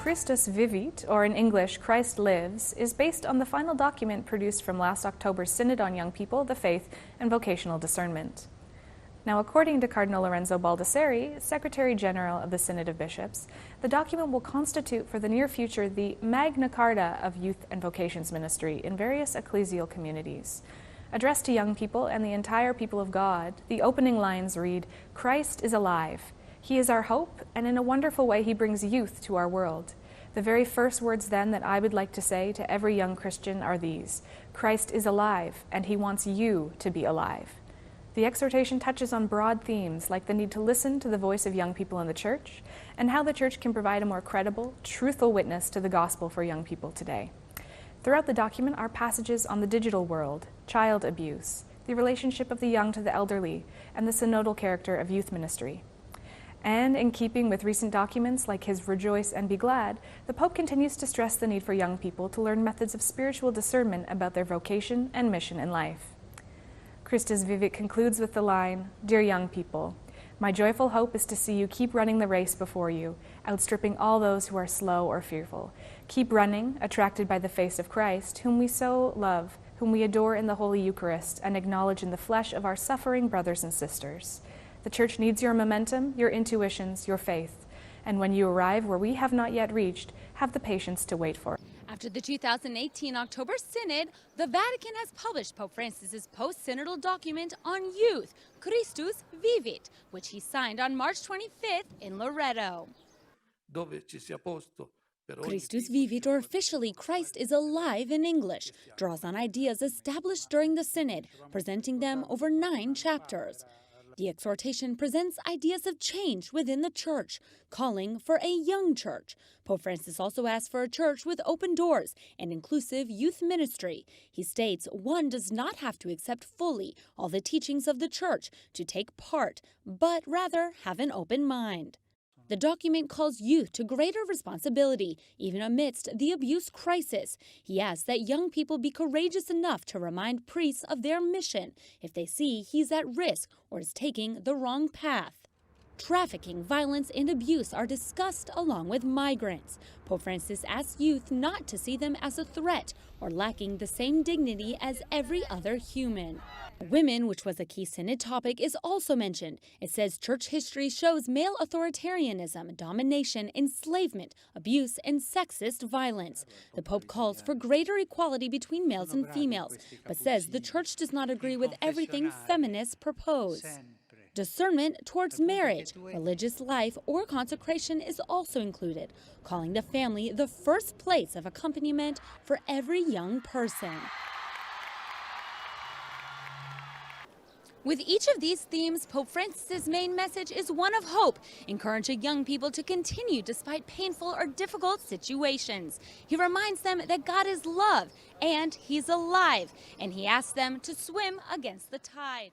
Christus Vivit, or in English, Christ Lives, is based on the final document produced from last October's Synod on Young People, the Faith, and Vocational Discernment. Now, according to Cardinal Lorenzo Baldessari, Secretary General of the Synod of Bishops, the document will constitute for the near future the Magna Carta of youth and vocations ministry in various ecclesial communities. Addressed to young people and the entire people of God, the opening lines read, "Christ is alive. He is our hope, and in a wonderful way he brings youth to our world." The very first words then that I would like to say to every young Christian are these: Christ is alive, and he wants you to be alive. The exhortation touches on broad themes like the need to listen to the voice of young people in the church and how the church can provide a more credible, truthful witness to the gospel for young people today. Throughout the document are passages on the digital world, child abuse, the relationship of the young to the elderly, and the synodal character of youth ministry. And in keeping with recent documents like his Rejoice and Be Glad, the Pope continues to stress the need for young people to learn methods of spiritual discernment about their vocation and mission in life. Christus Vivit concludes with the line, "Dear young people, my joyful hope is to see you keep running the race before you, outstripping all those who are slow or fearful. Keep running, attracted by the face of Christ, whom we so love, whom we adore in the Holy Eucharist and acknowledge in the flesh of our suffering brothers and sisters. The Church needs your momentum, your intuitions, your faith. And when you arrive where we have not yet reached, have the patience to wait for it." After the 2018 October Synod, the Vatican has published Pope Francis's post-synodal document on youth, Christus Vivit, which he signed on March 25th in Loreto. Christus Vivit, or officially Christ is Alive in English, draws on ideas established during the Synod, presenting them over 9 chapters. The exhortation presents ideas of change within the Church, calling for a young church. Pope Francis also asks for a church with open doors and inclusive youth ministry. He states one does not have to accept fully all the teachings of the Church to take part, but rather have an open mind. The document calls youth to greater responsibility, even amidst the abuse crisis. He asks that young people be courageous enough to remind priests of their mission if they see he's at risk or is taking the wrong path. Trafficking, violence, and abuse are discussed along with migrants. Pope Francis asks youth not to see them as a threat or lacking the same dignity as every other human. Women, which was a key synod topic, is also mentioned. It says church history shows male authoritarianism, domination, enslavement, abuse, and sexist violence. The Pope calls for greater equality between males and females, but says the church does not agree with everything feminists propose. Discernment towards marriage, religious life, or consecration is also included, calling the family the first place of accompaniment for every young person. With each of these themes, Pope Francis' main message is one of hope, encouraging young people to continue despite painful or difficult situations. He reminds them that God is love and He's alive, and he asks them to swim against the tide.